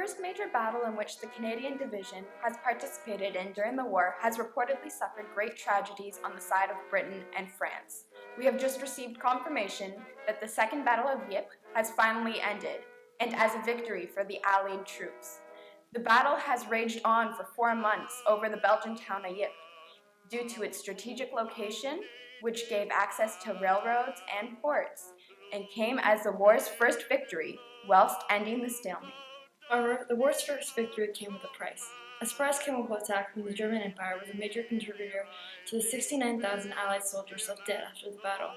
first major battle in which the Canadian Division has participated in during the war has reportedly suffered great tragedies on the side of Britain and France. We have just received confirmation that the Second Battle of Ypres has finally ended, and as a victory for the Allied troops. The battle has raged on for 4 months over the Belgian town of Ypres, due to its strategic location, which gave access to railroads and ports, and came as the war's first victory, whilst ending the stalemate. However, the war's first victory came with a price. A surprise chemical attack from the German Empire was a major contributor to the 69,000 Allied soldiers left dead after the battle.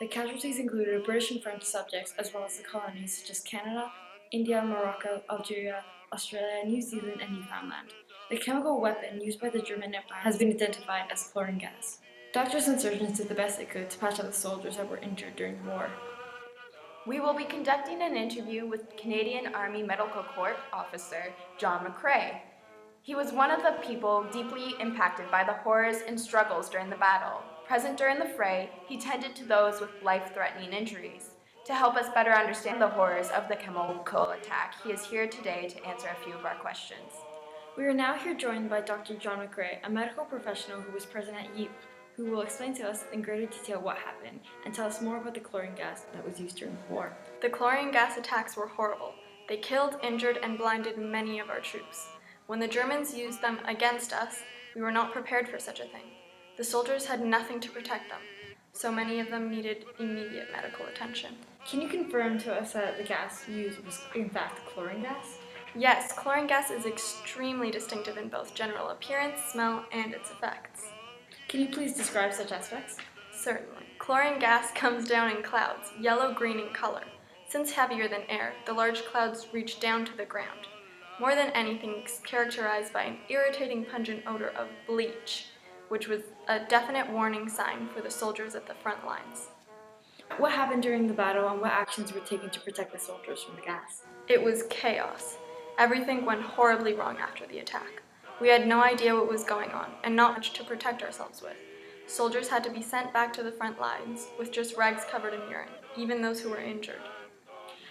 The casualties included British and French subjects as well as the colonies such as Canada, India, Morocco, Algeria, Australia, New Zealand, and Newfoundland. The chemical weapon used by the German Empire has been identified as chlorine gas. Doctors and surgeons did the best they could to patch up the soldiers that were injured during the war. We will be conducting an interview with Canadian Army Medical Corps officer John McCrae. He was one of the people deeply impacted by the horrors and struggles during the battle. Present during the fray, he tended to those with life-threatening injuries. To help us better understand the horrors of the chemical attack, he is here today to answer a few of our questions. We are now here joined by Dr. John McCrae, a medical professional who was present at Ypres, who will explain to us in greater detail what happened and tell us more about the chlorine gas that was used during the war. The chlorine gas attacks were horrible. They killed, injured, and blinded many of our troops. When the Germans used them against us, we were not prepared for such a thing. The soldiers had nothing to protect them, so many of them needed immediate medical attention. Can you confirm to us that the gas used was in fact chlorine gas? Yes, chlorine gas is extremely distinctive in both general appearance, smell, and its effects. Can you please describe such aspects? Certainly. Chlorine gas comes down in clouds, yellow-green in color. Since heavier than air, the large clouds reach down to the ground. More than anything, it's characterized by an irritating pungent odor of bleach, which was a definite warning sign for the soldiers at the front lines. What happened during the battle and what actions were taken to protect the soldiers from the gas? It was chaos. Everything went horribly wrong after the attack. We had no idea what was going on, and not much to protect ourselves with. Soldiers had to be sent back to the front lines with just rags covered in urine, even those who were injured.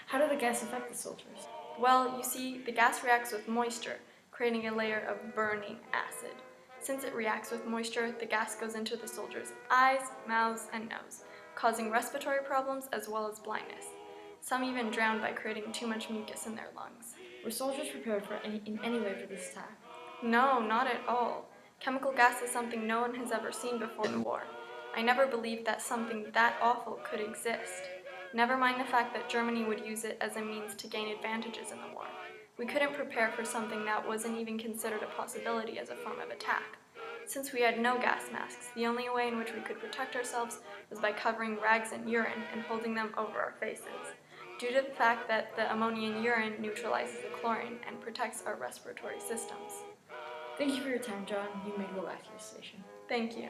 How did the gas affect the soldiers? Well, you see, the gas reacts with moisture, creating a layer of burning acid. Since it reacts with moisture, the gas goes into the soldiers' eyes, mouths, and nose, causing respiratory problems as well as blindness. Some even drowned by creating too much mucus in their lungs. Were soldiers prepared in any way for this attack? No, not at all. Chemical gas is something no one has ever seen before the war. I never believed that something that awful could exist. Never mind the fact that Germany would use it as a means to gain advantages in the war. We couldn't prepare for something that wasn't even considered a possibility as a form of attack. Since we had no gas masks, the only way in which we could protect ourselves was by covering rags in urine and holding them over our faces, due to the fact that the ammonia in urine neutralizes the chlorine and protects our respiratory systems. Thank you for your time, John. You may go back to your station. Thank you.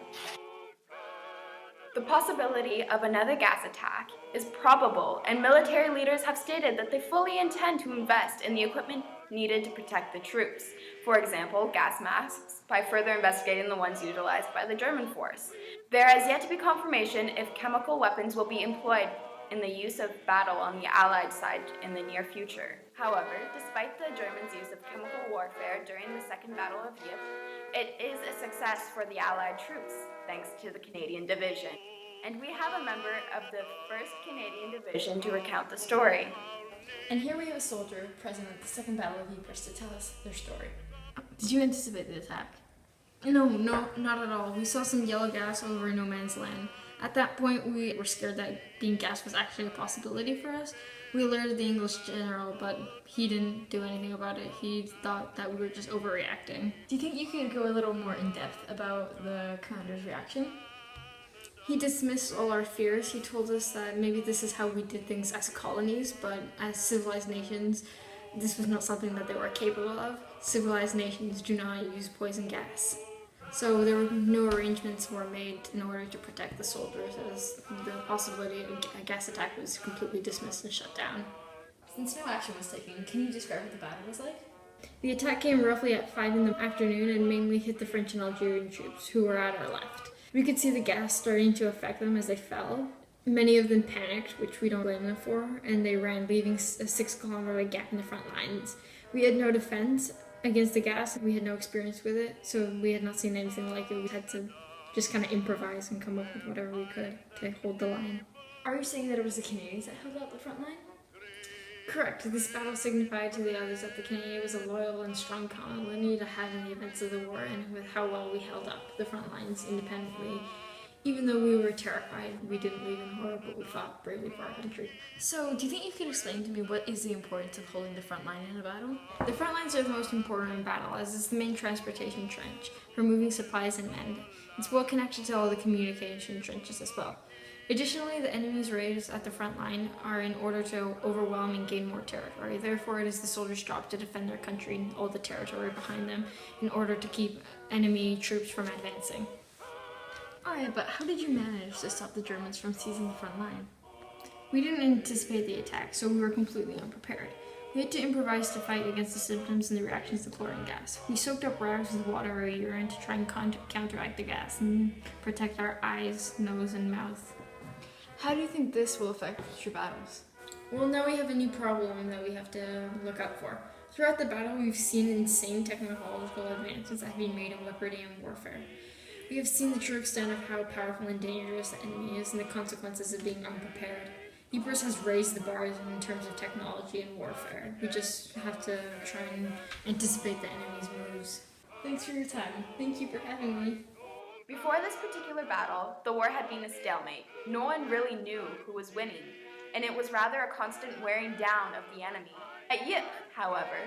The possibility of another gas attack is probable, and military leaders have stated that they fully intend to invest in the equipment needed to protect the troops. For example, gas masks, by further investigating the ones utilized by the German force. There has yet to be confirmation if chemical weapons will be employed in the use of battle on the Allied side in the near future. However, despite the Germans' use of chemical warfare during the Second Battle of Ypres, it is a success for the Allied troops, thanks to the Canadian Division. And we have a member of the 1st Canadian Division to recount the story. And here we have a soldier present at the Second Battle of Ypres to tell us their story. Did you anticipate the attack? No, not at all. We saw some yellow gas over no man's land. At that point, we were scared that being gas was actually a possibility for us. We alerted the English general, but he didn't do anything about it. He thought that we were just overreacting. Do you think you could go a little more in depth about the commander's reaction? He dismissed all our fears. He told us that maybe this is how we did things as colonies, but as civilized nations, this was not something that they were capable of. Civilized nations do not use poison gas. So there were no arrangements were made in order to protect the soldiers, as the possibility of a gas attack was completely dismissed and shut down. Since no action was taken, can you describe what the battle was like? The attack came roughly at 5 in the afternoon and mainly hit the French and Algerian troops, who were at our left. We could see the gas starting to affect them as they fell. Many of them panicked, which we don't blame them for, and they ran, leaving a 6-kilometer gap in the front lines, We had no defense against the gas. We had no experience with it, so we had not seen anything like it. We had to just kind of improvise and come up with whatever we could to hold the line. Are you saying that it was the Canadians that held out the front line? Correct. This battle signified to the others that the Canadian was a loyal and strong colony to have in the events of the war, and with how well we held up the front lines independently. Even though we were terrified, we didn't leave in horror, but we fought bravely for our country. So, do you think you could explain to me what is the importance of holding the front line in a battle? The front lines are the most important in battle, as it's the main transportation trench for moving supplies and men. It's well connected to all the communication trenches as well. Additionally, the enemy's raids at the front line are in order to overwhelm and gain more territory. Therefore, it is the soldiers' job to defend their country and all the territory behind them in order to keep enemy troops from advancing. Alright, but how did you manage to stop the Germans from seizing the front line? We didn't anticipate the attack, so we were completely unprepared. We had to improvise to fight against the symptoms and the reactions to chlorine gas. We soaked up rags with water or urine to try and counteract the gas and protect our eyes, nose, and mouth. How do you think this will affect future battles? Well, now we have a new problem that we have to look out for. Throughout the battle, we've seen insane technological advances that have been made in weaponry and warfare. We have seen the true extent of how powerful and dangerous the enemy is and the consequences of being unprepared. Ypres has raised the bars in terms of technology and warfare. We just have to try and anticipate the enemy's moves. Thanks for your time. Thank you for having me. Before this particular battle, the war had been a stalemate. No one really knew who was winning, and it was rather a constant wearing down of the enemy. At Ypres, however,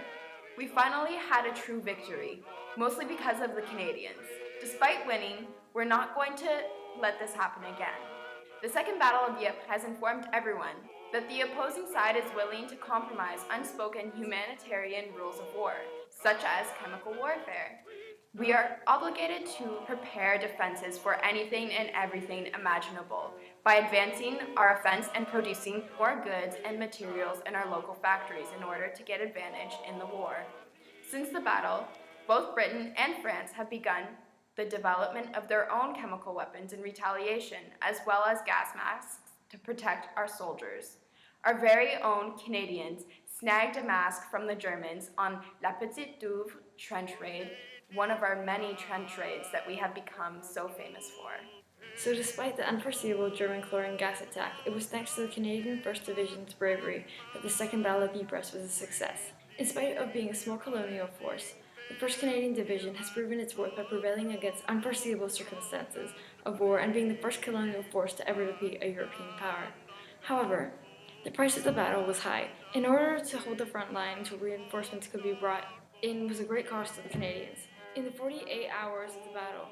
we finally had a true victory, mostly because of the Canadians. Despite winning, we're not going to let this happen again. The Second Battle of Ypres has informed everyone that the opposing side is willing to compromise unspoken humanitarian rules of war, such as chemical warfare. We are obligated to prepare defenses for anything and everything imaginable by advancing our offense and producing more goods and materials in our local factories in order to get advantage in the war. Since the battle, both Britain and France have begun the development of their own chemical weapons in retaliation, as well as gas masks to protect our soldiers. Our very own Canadians snagged a mask from the Germans on La Petite Douve trench raid, one of our many trench raids that we have become so famous for. So despite the unforeseeable German chlorine gas attack, it was thanks to the Canadian 1st Division's bravery that the Second Battle of Ypres was a success. In spite of being a small colonial force, the 1st Canadian Division has proven its worth by prevailing against unforeseeable circumstances of war and being the first colonial force to ever defeat a European power. However, the price of the battle was high. In order to hold the front line until reinforcements could be brought in was a great cost to the Canadians. In the 48 hours of the battle,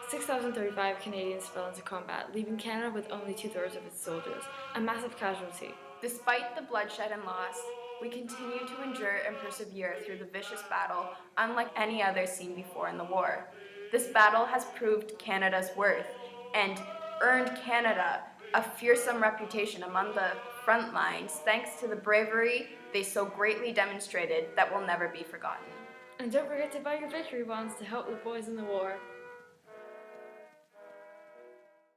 6,035 Canadians fell into combat, leaving Canada with only 2/3 of its soldiers, a massive casualty. Despite the bloodshed and loss, we continue to endure and persevere through the vicious battle unlike any other seen before in the war. This battle has proved Canada's worth and earned Canada a fearsome reputation among the front lines thanks to the bravery they so greatly demonstrated that will never be forgotten. And don't forget to buy your victory bonds to help the boys in the war.